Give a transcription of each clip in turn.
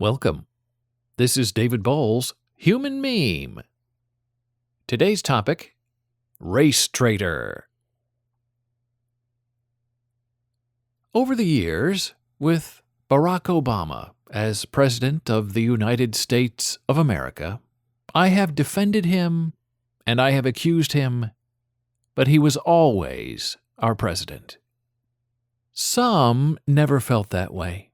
Welcome. This is David Boles, Human Meme. Today's topic, Race Traitor. Over the years, with Barack Obama as President of the United States of America, I have defended him and I have accused him, but he was always our president. Some never felt that way.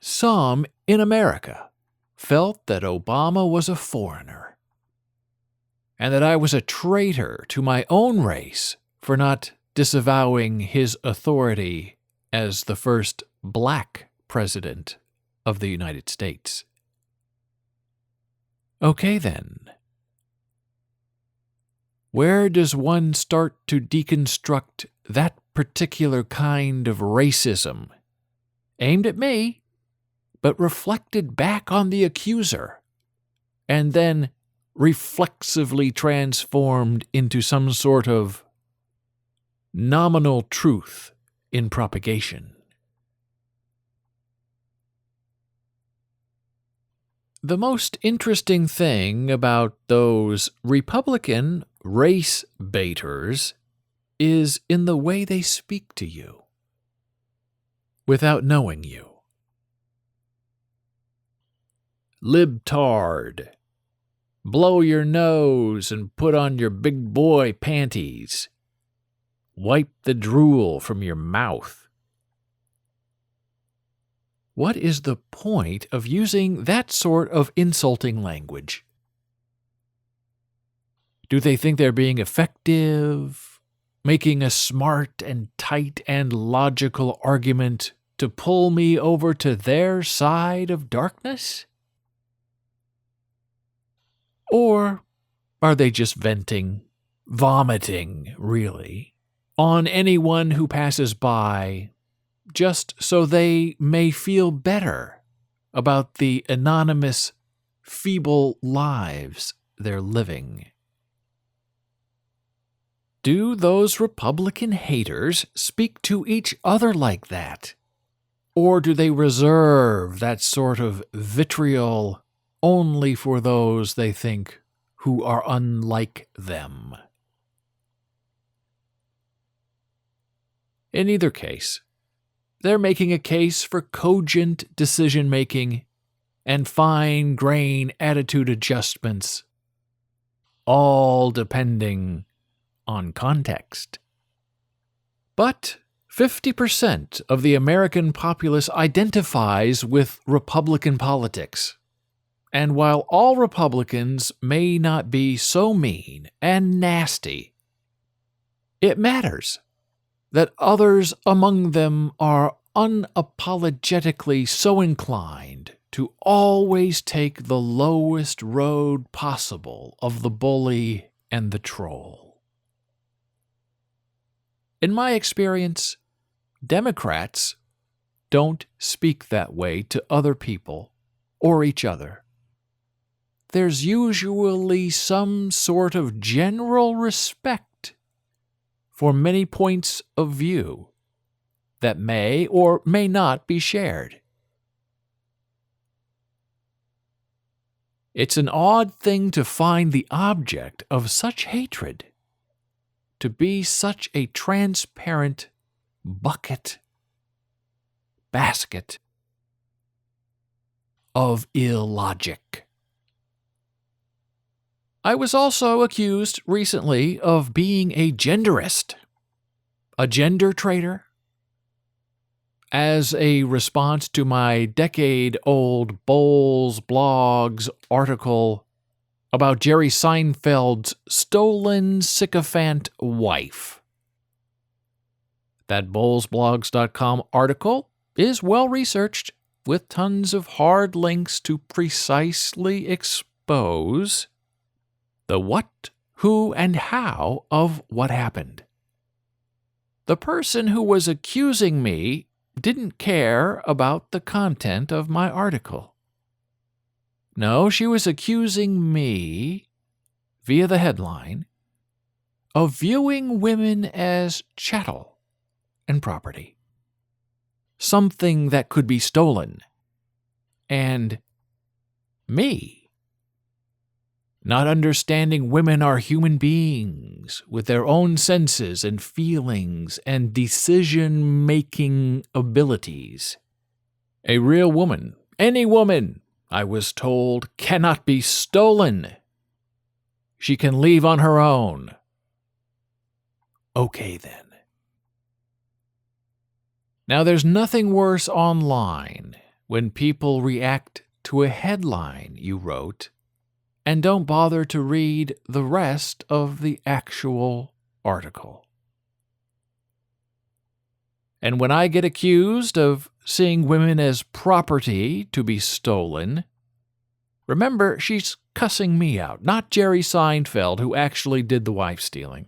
Some in America felt that Obama was a foreigner, and that I was a traitor to my own race for not disavowing his authority as the first black president of the United States. Okay then. Where does one start to deconstruct that particular kind of racism, aimed at me, but reflected back on the accuser, and then reflexively transformed into some sort of nominal truth in propagation? The most interesting thing about those Republican race baiters is in the way they speak to you, without knowing you. Libtard. Blow your nose and put on your big boy panties. Wipe the drool from your mouth. What is the point of using that sort of insulting language? Do they think they're being effective, making a smart and tight and logical argument to pull me over to their side of darkness? Or are they just venting, vomiting, really, on anyone who passes by, just so they may feel better about the anonymous, feeble lives they're living? Do those Republican haters speak to each other like that? Or do they reserve that sort of vitriol only for those they think who are unlike them? In either case, they're making a case for cogent decision-making and fine-grain attitude adjustments, all depending on context. But 50% of the American populace identifies with Republican politics. And while all Republicans may not be so mean and nasty, it matters that others among them are unapologetically so inclined to always take the lowest road possible of the bully and the troll. In my experience, Democrats don't speak that way to other people or each other. There's usually some sort of general respect for many points of view that may or may not be shared. It's an odd thing to find the object of such hatred to be such a transparent basket of illogic. I was also accused recently of being a genderist, a gender traitor, as a response to my decade-old Boles Blogs article about Jerry Seinfeld's stolen sycophant wife. That bolesblogs.com article is well-researched, with tons of hard links to precisely expose the what, who, and how of what happened. The person who was accusing me didn't care about the content of my article. No, she was accusing me, via the headline, of viewing women as chattel and property, something that could be stolen, and me. Not understanding women are human beings with their own senses and feelings and decision-making abilities. A real woman, any woman, I was told, cannot be stolen. She can leave on her own. Okay, then. Now, there's nothing worse online when people react to a headline you wrote and don't bother to read the rest of the actual article. And when I get accused of seeing women as property to be stolen, remember, she's cussing me out, not Jerry Seinfeld, who actually did the wife stealing.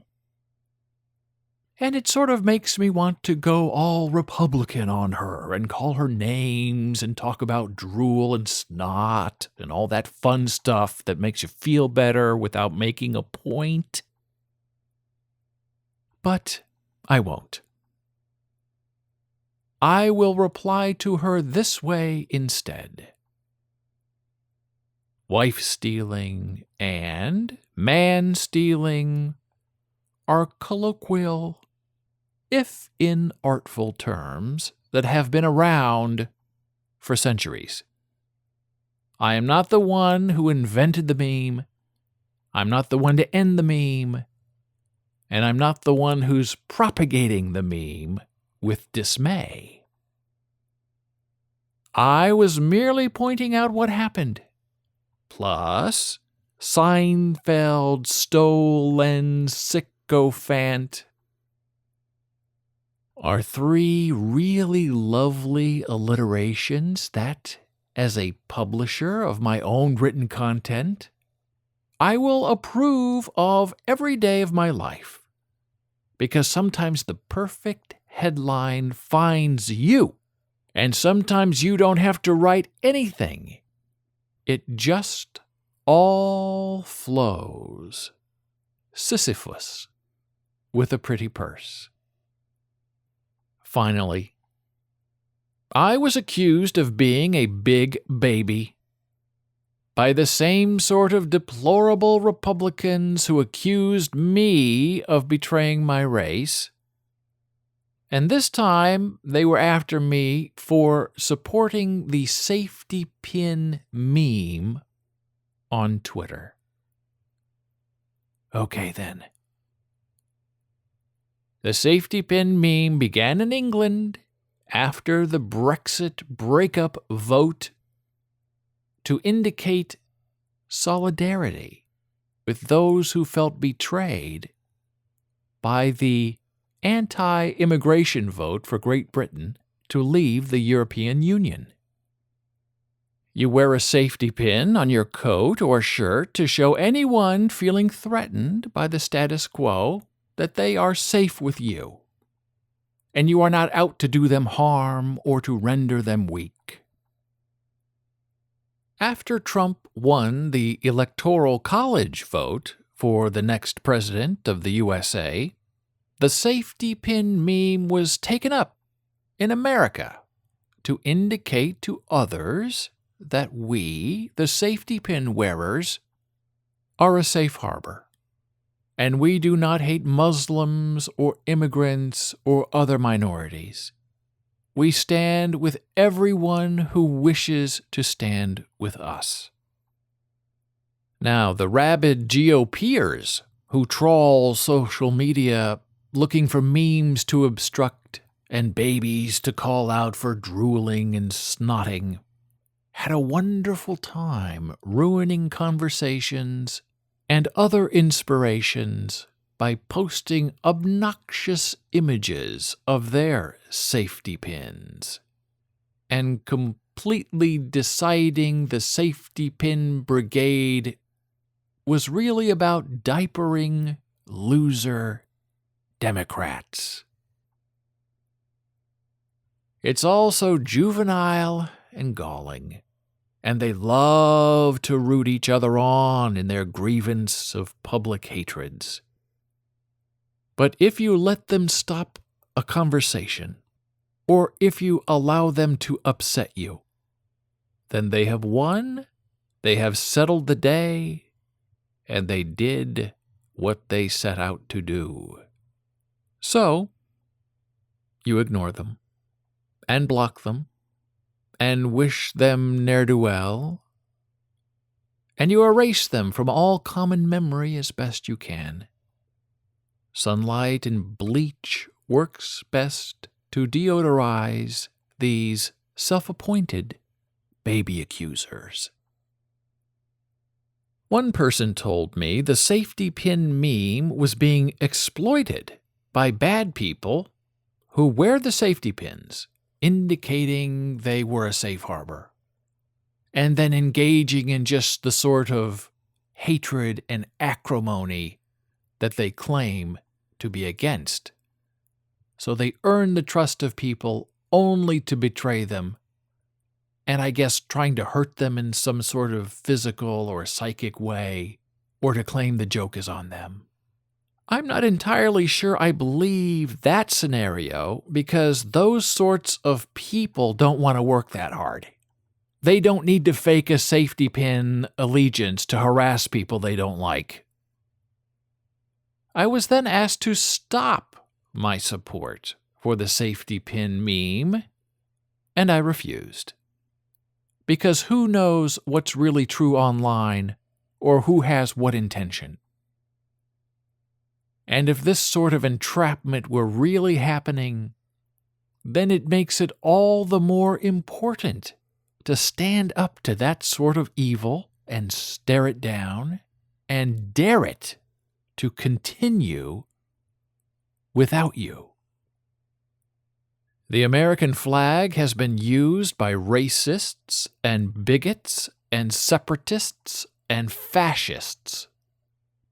And it sort of makes me want to go all Republican on her and call her names and talk about drool and snot and all that fun stuff that makes you feel better without making a point. But I won't. I will reply to her this way instead. Wife stealing and man stealing are colloquial, if inartful terms that have been around for centuries. I am not the one who invented the meme. I'm not the one to end the meme. And I'm not the one who's propagating the meme with dismay. I was merely pointing out what happened. Plus, Seinfeld, stolen, sycophant are three really lovely alliterations that, as a publisher of my own written content, I will approve of every day of my life, because sometimes the perfect headline finds you, and sometimes you don't have to write anything. It just all flows. Sisyphus with a pretty purse. Finally, I was accused of being a big baby by the same sort of deplorable Republicans who accused me of betraying my race. And this time, they were after me for supporting the safety pin meme on Twitter. Okay, then. The safety pin meme began in England after the Brexit breakup vote to indicate solidarity with those who felt betrayed by the anti-immigration vote for Great Britain to leave the European Union. You wear a safety pin on your coat or shirt to show anyone feeling threatened by the status quo that they are safe with you, and you are not out to do them harm or to render them weak. After Trump won the Electoral College vote for the next president of the USA, the safety pin meme was taken up in America to indicate to others that we, the safety pin wearers, are a safe harbor. And we do not hate Muslims or immigrants or other minorities. We stand with everyone who wishes to stand with us. Now, the rabid GOPers who trawl social media looking for memes to obstruct and babies to call out for drooling and snotting had a wonderful time ruining conversations and other inspirations by posting obnoxious images of their safety pins and completely deciding the safety pin brigade was really about diapering loser Democrats. It's all so juvenile and galling, and they love to root each other on in their grievance of public hatreds. But if you let them stop a conversation, or if you allow them to upset you, then they have won They have settled the day, and they did what they set out to do. So, you ignore them, and block them, and wish them ne'er-do-well, and you erase them from all common memory as best you can. Sunlight and bleach works best to deodorize these self-appointed baby accusers. One person told me the safety pin meme was being exploited by bad people who wear the safety pins, indicating they were a safe harbor, and then engaging in just the sort of hatred and acrimony that they claim to be against. So they earn the trust of people only to betray them, and I guess trying to hurt them in some sort of physical or psychic way, or to claim the joke is on them. I'm not entirely sure I believe that scenario, because those sorts of people don't want to work that hard. They don't need to fake a safety pin allegiance to harass people they don't like. I was then asked to stop my support for the safety pin meme, and I refused. Because who knows what's really true online, or who has what intention? And if this sort of entrapment were really happening, then it makes it all the more important to stand up to that sort of evil and stare it down and dare it to continue without you. The American flag has been used by racists and bigots and separatists and fascists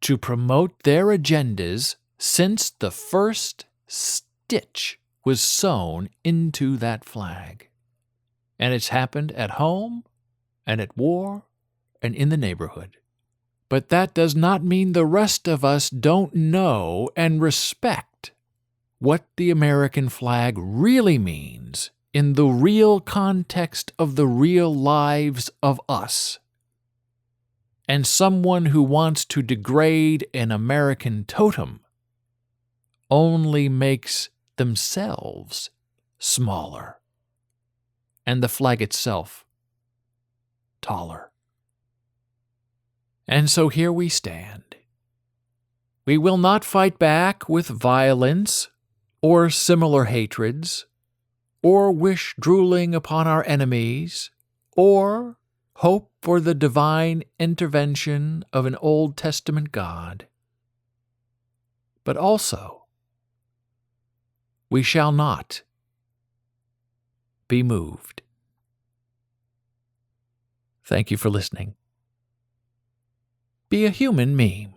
to promote their agendas since the first stitch was sewn into that flag. And it's happened at home and at war and in the neighborhood. But that does not mean the rest of us don't know and respect what the American flag really means in the real context of the real lives of us. And someone who wants to degrade an American totem only makes themselves smaller, and the flag itself taller. And so here we stand. We will not fight back with violence or similar hatreds, or wish drooling upon our enemies, or hope for the divine intervention of an Old Testament God. But also, we shall not be moved. Thank you for listening. Be a human meme.